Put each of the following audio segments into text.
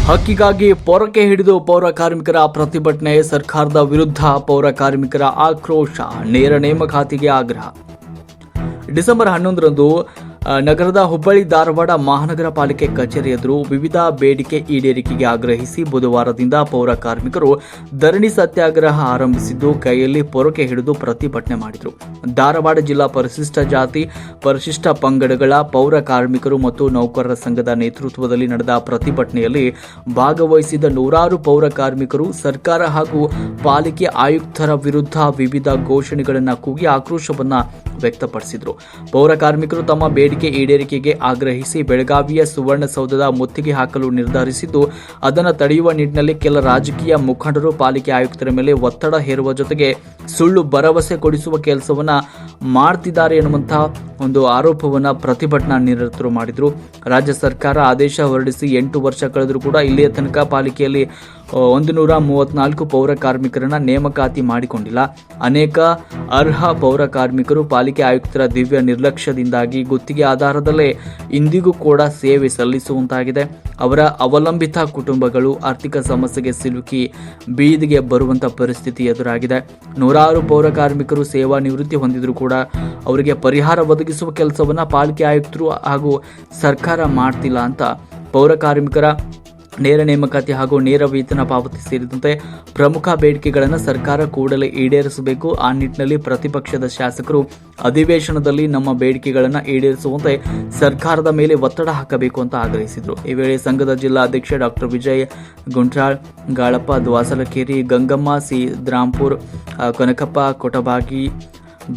ಹಕ್ಕಿಗಾಗಿ ಪೊರಕೆ ಹಿಡಿದು ಪೌರ ಕಾರ್ಮಿಕರ ಪ್ರತಿಭಟನೆ, ಸರ್ಕಾರದ ವಿರುದ್ಧ ಪೌರ ಕಾರ್ಮಿಕರ ಆಕ್ರೋಶ, ನೇರ ನೇಮಕಾತಿಗೆ ಆಗ್ರಹ. ಡಿಸೆಂಬರ್ 11ರಂದು ನಗರದ ಹುಬ್ಬಳ್ಳಿ ಧಾರವಾಡ ಮಹಾನಗರ ಪಾಲಿಕೆ ಕಚೇರಿ ಎದುರು ವಿವಿಧ ಬೇಡಿಕೆ ಈಡೇರಿಕೆಗೆ ಆಗ್ರಹಿಸಿ ಬುಧವಾರದಿಂದ ಪೌರ ಕಾರ್ಮಿಕರು ಧರಣಿ ಸತ್ಯಾಗ್ರಹ ಆರಂಭಿಸಿದ್ದು, ಕೈಯಲ್ಲಿ ಪೊರಕೆ ಹಿಡಿದು ಪ್ರತಿಭಟನೆ ಮಾಡಿದರು. ಧಾರವಾಡ ಜಿಲ್ಲಾ ಪರಿಶಿಷ್ಟ ಜಾತಿ, ಪರಿಶಿಷ್ಟ ಪಂಗಡಗಳ ಪೌರ ಕಾರ್ಮಿಕರು ಮತ್ತು ನೌಕರರ ಸಂಘದ ನೇತೃತ್ವದಲ್ಲಿ ನಡೆದ ಪ್ರತಿಭಟನೆಯಲ್ಲಿ ಭಾಗವಹಿಸಿದ ನೂರಾರು ಪೌರ ಕಾರ್ಮಿಕರು ಸರ್ಕಾರ ಹಾಗೂ ಪಾಲಿಕೆ ಆಯುಕ್ತರ ವಿರುದ್ಧ ವಿವಿಧ ಘೋಷಣೆಗಳನ್ನು ಕೂಗಿ ಆಕ್ರೋಶವನ್ನು ವ್ಯಕ್ತಪಡಿಸಿದರು. ಪೌರ ಕಾರ್ಮಿಕರು ತಮ್ಮ ಬೇಡಿಕೆ ಈಡೇರಿಕೆಗೆ ಆಗ್ರಹಿಸಿ ಬೆಳಗಾವಿಯ ಸುವರ್ಣಸೌಧದ ಮುತ್ತಿಗೆ ಹಾಕಲು ನಿರ್ಧರಿಸಿದ್ದು, ಅದನ್ನು ತಡೆಯುವ ನಿಟ್ಟಿನಲ್ಲಿ ಕೆಲ ರಾಜಕೀಯ ಮುಖಂಡರು ಪಾಲಿಕೆ ಆಯುಕ್ತರ ಮೇಲೆ ಒತ್ತಡ ಹೇರುವ ಜೊತೆಗೆ ಸುಳ್ಳು ಭರವಸೆ ಕೊಡಿಸುವ ಕೆಲಸವನ್ನ ಮಾಡ್ತಿದ್ದಾರೆ ಎನ್ನುವಂತಹ ಒಂದು ಆರೋಪವನ್ನು ಪ್ರತಿಭಟನಾ ನಿರತರು ಮಾಡಿದರು. ರಾಜ್ಯ ಸರ್ಕಾರ ಆದೇಶ ಹೊರಡಿಸಿ 8 ವರ್ಷ ಕಳೆದರೂ ಕೂಡ ಇಲ್ಲಿಯ ತನಕ ಪಾಲಿಕೆಯಲ್ಲಿ 134 ಪೌರ ಕಾರ್ಮಿಕರನ್ನ ನೇಮಕಾತಿ ಮಾಡಿಕೊಂಡಿಲ್ಲ. ಅನೇಕ ಅರ್ಹ ಪೌರ ಕಾರ್ಮಿಕರು ಪಾಲಿಕೆ ಆಯುಕ್ತರ ದಿವ್ಯ ನಿರ್ಲಕ್ಷ್ಯದಿಂದಾಗಿ ಗುತ್ತಿಗೆ ಆಧಾರದಲ್ಲೇ ಇಂದಿಗೂ ಕೂಡ ಸೇವೆ ಸಲ್ಲಿಸುವಂತಾಗಿದೆ. ಅವರ ಅವಲಂಬಿತ ಕುಟುಂಬಗಳು ಆರ್ಥಿಕ ಸಮಸ್ಯೆಗೆ ಸಿಲುಕಿ ಬೀದಿಗೆ ಬರುವಂತಹ ಪರಿಸ್ಥಿತಿ ಎದುರಾಗಿದೆ. ನೂರಾರು ಪೌರ ಕಾರ್ಮಿಕರು ಸೇವಾ ನಿವೃತ್ತಿ ಹೊಂದಿದ್ರು ಕೂಡ ಅವರಿಗೆ ಪರಿಹಾರ ಒದಗಿಸುವ ಕೆಲಸವನ್ನ ಪಾಲಿಕೆ ಆಯುಕ್ತರು ಹಾಗೂ ಸರ್ಕಾರ ಮಾಡ್ತಿಲ್ಲ ಅಂತ ಪೌರ ಕಾರ್ಮಿಕರ ನೇರ ನೇಮಕಾತಿ ಹಾಗೂ ನೇರ ವೇತನ ಪಾವತಿ ಸೇರಿದಂತೆ ಪ್ರಮುಖ ಬೇಡಿಕೆಗಳನ್ನು ಸರ್ಕಾರ ಕೂಡಲೇ ಈಡೇರಿಸಬೇಕು. ಆ ನಿಟ್ಟಿನಲ್ಲಿ ಪ್ರತಿಪಕ್ಷದ ಶಾಸಕರು ಅಧಿವೇಶನದಲ್ಲಿ ನಮ್ಮ ಬೇಡಿಕೆಗಳನ್ನು ಈಡೇರಿಸುವಂತೆ ಸರ್ಕಾರದ ಮೇಲೆ ಒತ್ತಡ ಹಾಕಬೇಕು ಅಂತ ಆಗ್ರಹಿಸಿದರು. ಈ ವೇಳೆ ಸಂಘದ ಜಿಲ್ಲಾ ಅಧ್ಯಕ್ಷ ಡಾಕ್ಟರ್ ವಿಜಯ್ ಗುಂಟ್ರಾಳ್, ಗಾಳಪ್ಪ ದ್ವಾಸಲಕೇರಿ, ಗಂಗಮ್ಮ ಸಿದ್ರಾಂಪುರ್, ಕನಕಪ್ಪ ಕೊಟಬಾಗಿ,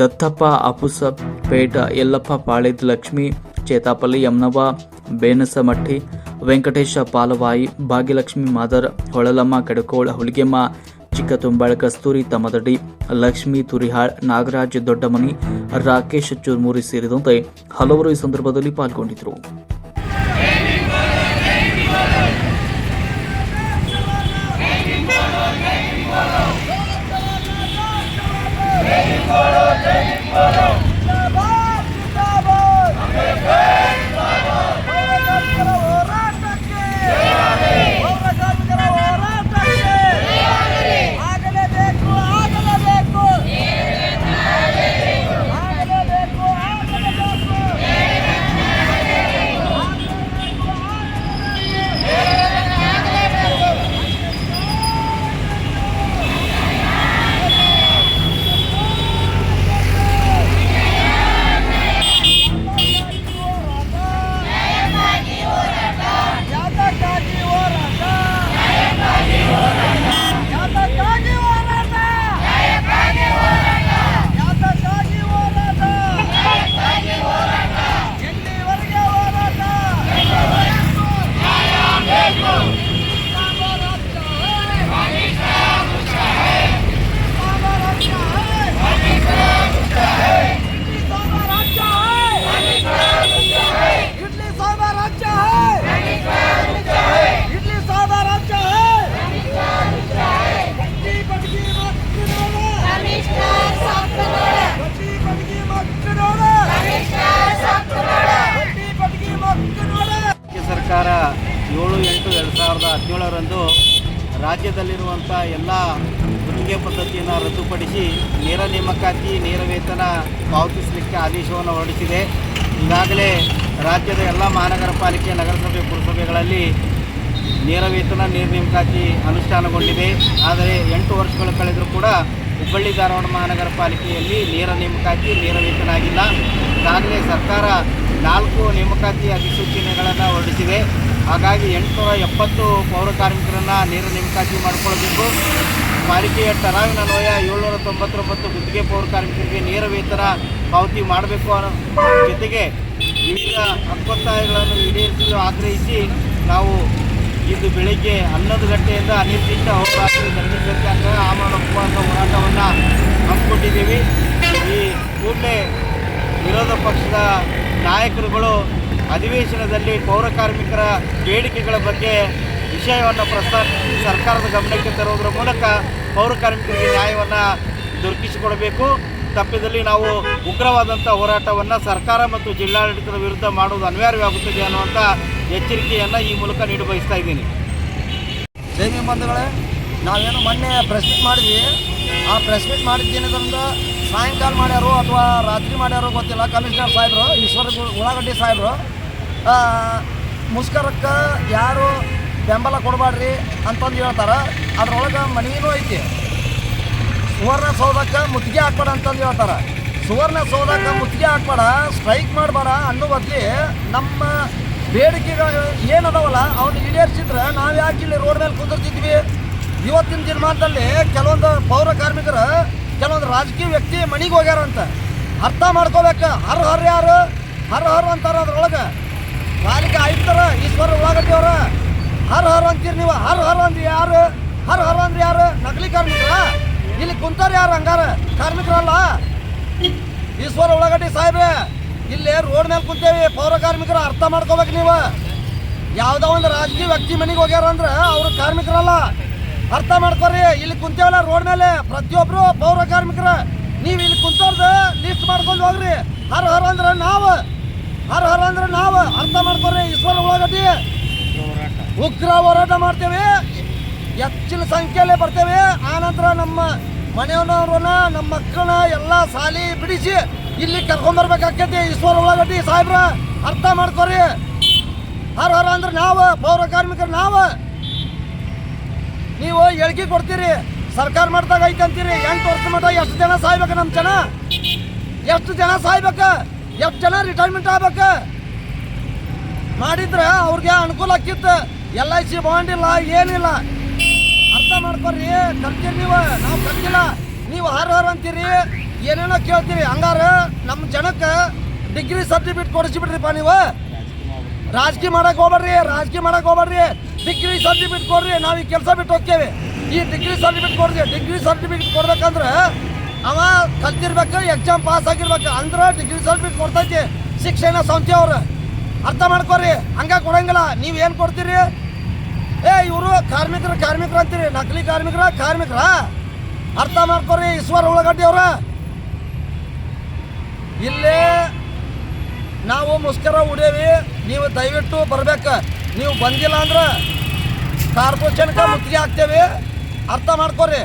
ದತ್ತಪ್ಪ ಅಪುಸಪೇಟ, ಯಲ್ಲಪ್ಪ ಪಾಳೆದ್, ಲಕ್ಷ್ಮೀ ಚೇತಾಪಲ್ಲಿ, ಯಮನವ್ವ ಬೇನಸಮಠಿ, ವೆಂಕಟೇಶ ಪಾಲವಾಯಿ, ಭಾಗ್ಯಲಕ್ಷ್ಮಿ ಮಾದರ್, ಹೊಳಲಮ್ಮ ಕಡಕೋಳ, ಹುಲಿಗೆಮ್ಮ ಚಿಕ್ಕತುಂಬಾಳ, ಕಸ್ತೂರಿ ತಮದಡಿ, ಲಕ್ಷ್ಮೀ ತುರಿಹಾಳ್, ನಾಗರಾಜ್ ದೊಡ್ಡಮನಿ, ರಾಕೇಶ್ ಚುರ್ಮುರಿ ಸೇರಿದಂತೆ ಹಲವರು ಈ ಸಂದರ್ಭದಲ್ಲಿ ಪಾಲ್ಗೊಂಡಿದ್ದರು. ಸರ್ಕಾರ 7/8/2017ರಂದು ರಾಜ್ಯದಲ್ಲಿರುವಂಥ ಎಲ್ಲ ಗುತ್ತಿಗೆ ಪದ್ಧತಿಯನ್ನು ರದ್ದುಪಡಿಸಿ ನೇರ ನೇಮಕಾತಿ, ನೇರ ವೇತನ ಪಾವತಿಸಲಿಕ್ಕೆ ಆದೇಶವನ್ನು ಹೊರಡಿಸಿದೆ. ಈಗಾಗಲೇ ರಾಜ್ಯದ ಎಲ್ಲ ಮಹಾನಗರ ಪಾಲಿಕೆ, ನಗರಸಭೆ, ಪುರಸಭೆಗಳಲ್ಲಿ ನೇರ ವೇತನ, ನೇರ ನೇಮಕಾತಿ ಅನುಷ್ಠಾನಗೊಂಡಿದೆ. ಆದರೆ 8 ವರ್ಷಗಳು ಕಳೆದರೂ ಕೂಡ ಹುಬ್ಬಳ್ಳಿ ಧಾರವಾಡ ಮಹಾನಗರ ಪಾಲಿಕೆಯಲ್ಲಿ ನೇರ ನೇಮಕಾತಿ, ನೇರ ವೇತನ ಆಗಿಲ್ಲ. ಈಗಾಗಲೇ ಸರ್ಕಾರ 4 ನೇಮಕಾತಿ ಅಧಿಸೂಚನೆಗಳನ್ನು ಹೊರಡಿಸಿದೆ. ಹಾಗಾಗಿ 870 ಪೌರ ಕಾರ್ಮಿಕರನ್ನು ನೇರ ನೇಮಕಾತಿ ಮಾಡಿಕೊಳ್ಳಬೇಕು. ಪಾಲಿಕೆಯ ಟರಾವಿನನ್ವಯ 799 ಗುತ್ತಿಗೆ ಪೌರ ಕಾರ್ಮಿಕರಿಗೆ ನೇರ ವೇತನ ಪಾವತಿ ಮಾಡಬೇಕು ಅನ್ನೋ ಜೊತೆಗೆ ವಿವಿಧ ಹಕ್ಕೊತ್ತಾಯಗಳನ್ನು ಈಡೇರಿಸಲು ಆಗ್ರಹಿಸಿ ನಾವು ಇಂದು ಬೆಳಗ್ಗೆ 11 ಗಂಟೆಯಿಂದ ಅನಿರ್ದಿಷ್ಟ ಹೋರಾಟ ಧರಣಿ ಸತ್ಯಾಗ್ರಹ, ಆಮರಣ ಉಪವಾಸ ಹೋರಾಟವನ್ನು ಹಮ್ಮಿಕೊಂಡಿದ್ದೀವಿ. ಈ ಕೂಡಲೇ ವಿರೋಧ ಪಕ್ಷದ ನಾಯಕರುಗಳು ಅಧಿವೇಶನದಲ್ಲಿ ಪೌರ ಕಾರ್ಮಿಕರ ಬೇಡಿಕೆಗಳ ಬಗ್ಗೆ ವಿಷಯವನ್ನು ಪ್ರಸ್ತಾಪಿಸಿ ಸರ್ಕಾರದ ಗಮನಕ್ಕೆ ತರುವುದರ ಮೂಲಕ ಪೌರ ಕಾರ್ಮಿಕರಿಗೆ ನ್ಯಾಯವನ್ನು ದೊರಕಿಸಿಕೊಡಬೇಕು. ತಪ್ಪಿದಲ್ಲಿ ನಾವು ಉಗ್ರವಾದಂಥ ಹೋರಾಟವನ್ನು ಸರ್ಕಾರ ಮತ್ತು ಜಿಲ್ಲಾಡಳಿತದ ವಿರುದ್ಧ ಮಾಡುವುದು ಅನಿವಾರ್ಯವಾಗುತ್ತದೆ ಅನ್ನುವಂಥ ಎಚ್ಚರಿಕೆಯನ್ನು ಈ ಮೂಲಕ ನೀಡಿ ಬಯಸ್ತಾ ಇದ್ದೀನಿ. ಜೈವಿ ಬಂಧುಗಳೇ, ನಾವೇನು ಮೊನ್ನೆ ಪ್ರೆಸ್ ಮೀಟ್ ಮಾಡಿದ್ವಿ. ಆ ಪ್ರೆಸ್ ಮೀಟ್ ಮಾಡಿದ್ದೇನಂದ್ರೆ ಸಾಯಂಕಾಲ ಮಾಡ್ಯಾರೋ ಅಥವಾ ರಾತ್ರಿ ಮಾಡ್ಯಾರೋ ಗೊತ್ತಿಲ್ಲ. ಕಮಿಷನರ್ ಸಾಹೇಬರು, ಈಶ್ವರ ಉಳ್ಳಾಗಡ್ಡಿ ಸಾಹೇಬರು ಮುಷ್ಕರಕ್ಕೆ ಯಾರು ಬೆಂಬಲ ಕೊಡಬಾಡ್ರಿ ಅಂತಂದು ಹೇಳ್ತಾರೆ. ಅದ್ರೊಳಗೆ ಮನೀನೂ ಐತಿ. ಸುವರ್ಣಸೌಧಕ್ಕೆ ಮುತ್ತಿಗೆ ಹಾಕ್ಬೇಡ ಅಂತಂದು ಹೇಳ್ತಾರೆ. ಸುವರ್ಣಸೌಧಕ್ಕೆ ಮುತ್ತಿಗೆ ಹಾಕ್ಬೇಡ, ಸ್ಟ್ರೈಕ್ ಮಾಡಬೇಡ ಅನ್ನೋ ಬದಲಿ ನಮ್ಮ ಬೇಡಿಕೆಗಳು ಏನದಾವಲ್ಲ ಅವನ್ನ ಈಡೇರಿಸಿದ್ರೆ ನಾವು ಯಾಕೆ ಇಲ್ಲಿ ರೋಡ್ ಮೇಲೆ ಕುಂದಿರ್ತಿದ್ವಿ. ಇವತ್ತಿನ ದಿನಮಾನದಲ್ಲಿ ಕೆಲವೊಂದು ಪೌರ ಕಾರ್ಮಿಕರು ಕೆಲವೊಂದು ರಾಜಕೀಯ ವ್ಯಕ್ತಿ ಮನೆಗೆ ಹೋಗ್ಯಾರಂತ ಅರ್ಥ ಮಾಡ್ಕೋಬೇಕು. ಹರ್ ಹರ್ ಯಾರು ಹರ್ ಹರ್ ಅಂತಾರೆ. ಅದ್ರೊಳಗೆ ಪಾಲಿಕೆ ಆಯುಕ್ತರ ಈಶ್ವರ ಉಳ್ಳಾಗಡ್ಡಿ ಅವರ ಹರ್ ಹರ್ ಅಂತೀರಿ ನೀವು. ಹರ್ ಹರ್ ಅಂದ್ರೆ ಯಾರು? ಹರ್ ಹರ್ ಅಂದ್ರೆ ಯಾರು? ನಕಲಿ ಕಾರ್ಮಿಕರ? ಇಲ್ಲಿ ಕುಂತಾರ ಯಾರು? ಹಂಗಾರ ಕಾರ್ಮಿಕರಲ್ಲ. ಈಶ್ವರ ಉಳ್ಳಾಗಡ್ಡಿ ಸಾಹೇಬ್ರೆ, ಇಲ್ಲಿ ರೋಡ್ ಮೇಲೆ ಕುಂತೇವಿ. ಪೌರ ಕಾರ್ಮಿಕರು ಅರ್ಥ ಮಾಡ್ಕೋಬೇಕು ನೀವು. ಯಾವುದೋ ಒಂದು ರಾಜಕೀಯ ವ್ಯಕ್ತಿ ಮನೆಗೆ ಹೋಗ್ಯಾರ ಅಂದ್ರೆ ಅವರು ಕಾರ್ಮಿಕರಲ್ಲ. ಅರ್ಥ ಮಾಡ್ಕೊರಿ. ಇಲ್ಲಿ ಕುಂತೇವಲ್ಲ ರೋಡ್ ಮೇಲೆ ಪ್ರತಿಯೊಬ್ಬರು ಪೌರ ಕಾರ್ಮಿಕರ. ನೀವು ಇಲ್ಲಿ ಕುಂತವ್ರದ್ದು ಲಿಸ್ಟ್ ಮಾಡ್ಕೊಂಡು ಹೋಗ್ರಿ. ಹರ್ ಹರ್ ಅಂದ್ರೆ ನಾವು, ಹರ್ ಹರ್ ಅಂದ್ರೆ ನಾವು. ಅರ್ಥ ಮಾಡ್ಕೊರಿ. ಈಶ್ವರ ಉಳ್ಳಾಗಡ್ಡಿ ಉಗ್ರ ಹೋರಾಟ ಮಾಡ್ತೇವೆ. ಹೆಚ್ಚಿನ ಸಂಖ್ಯೆಯಲ್ಲೇ ಬರ್ತೇವೆ. ಆನಂತರ ನಮ್ಮ ಮನೆಯವರನ್ನ ನಮ್ಮ ಮಕ್ಕಳನ್ನ ಎಲ್ಲ ಸಾಲಿ ಬಿಡಿಸಿ ಇಲ್ಲಿ ಕರ್ಕೊಂಡ್ಬರ್ಬೇಕಾಗ್ತೈತಿ. ಈಶ್ವರ ಉಳ್ಳಾಗಡ್ಡಿ ಸಾಹೇಬ್ರ ಅರ್ಥ ಮಾಡ್ಕೊರಿ. ಹರ್ ಹರ ಅಂದ್ರೆ ನಾವು, ಪೌರ ಕಾರ್ಮಿಕರು ನಾವು. ನೀವು ಹೇಳಿಕೆ ಕೊಡ್ತೀರಿ, ಸರ್ಕಾರ ಮಾಡ್ದಾಗ ಐತೆ ಅಂತೀರಿ. 8 ವರ್ಷ ಮಟ್ಟ ಎಷ್ಟು ಜನ ಸಾಯ್ಬೇಕು? ನಮ್ಮ ಜನ ಎಷ್ಟು ಜನ ಸಾಯ್ಬೇಕು? ಎಷ್ಟು ಜನ ರಿಟೈರ್ಮೆಂಟ್ ಆಗ್ಬೇಕು? ಮಾಡಿದ್ರೆ ಅವ್ರಿಗೆ ಅನುಕೂಲ ಆಕಿತ್ತು. LIC ಬಾಂಡ್ ಇಲ್ಲ, ಏನಿಲ್ಲ. ಅರ್ಥ ಮಾಡ್ಕೊರಿ. ಕಲ್ತೀರಿ ನೀವು, ನಾವು ಕಲ್ತಿಲ್ಲ. ನೀವು ಹರ್ ಹರ್ ಅಂತೀರಿ, ಏನೇನೋ ಕೇಳ್ತೀರಿ. ಹಂಗಾರೆ ನಮ್ಮ ಜನಕ್ಕೆ ಡಿಗ್ರಿ ಸರ್ಟಿಫಿಕೇಟ್ ಕೊಡಿಸಿಬಿಡ್ರಿಪ್ಪ ನೀವು. ರಾಜಕೀಯ ಮಾಡಕ್ಕೆ ಹೋಗ್ಬೇಡ್ರಿ, ರಾಜಕೀಯ ಮಾಡಕ್ಕೆ ಹೋಗ್ಬೇಡ್ರಿ. ಡಿಗ್ರಿ ಸರ್ಟಿಫಿಕೇಟ್ ಕೊಡ್ರಿ. ನಾವು ಈ ಕೆಲಸ ಬಿಟ್ಟು ಹೋಗ್ತೇವೆ. ಈ ಡಿಗ್ರಿ ಸರ್ಟಿಫಿಕೇಟ್ ಕೊಡ್ರಿ. ಡಿಗ್ರಿ ಸರ್ಟಿಫಿಕೇಟ್ ಕೊಡ್ಬೇಕಂದ್ರೆ ಅವ ಕಲ್ತಿರ್ಬೇಕು, ಎಕ್ಸಾಮ್ ಪಾಸ್ ಆಗಿರ್ಬೇಕು. ಅಂದ್ರೆ ಡಿಗ್ರಿ ಸರ್ಟಿಫಿಕೇಟ್ ಕೊಡ್ತೈತಿ ಶಿಕ್ಷಣ ಸಂಸ್ಥೆ ಅವ್ರು. ಅರ್ಥ ಮಾಡ್ಕೊರಿ. ಹಂಗೆ ಕೊಡಂಗಿಲ್ಲ. ನೀವೇನು ಕೊಡ್ತೀರಿ? ಇವರು ಕಾರ್ಮಿಕರು ಅಂತೀರಿ. ನಕಲಿ ಕಾರ್ಮಿಕರ ಅರ್ಥ ಮಾಡ್ಕೊರಿ. ಈಶ್ವರ ಉಳ್ಳಾಗಡ್ಡಿ ಅವ್ರ ಇಲ್ಲೇ ನಾವು ಮುಷ್ಕರ ಉಡೇವಿ. ನೀವು ದಯವಿಟ್ಟು ಬರ್ಬೇಕು. ನೀವು ಬಂದಿಲ್ಲ ಅಂದ್ರೆ ಕಾರ್ಪೊರೇಷನ್ಗೆ ಮುತ್ತಿಗೆ ಹಾಕ್ತೇವೆ. ಅರ್ಥ ಮಾಡ್ಕೊರಿ.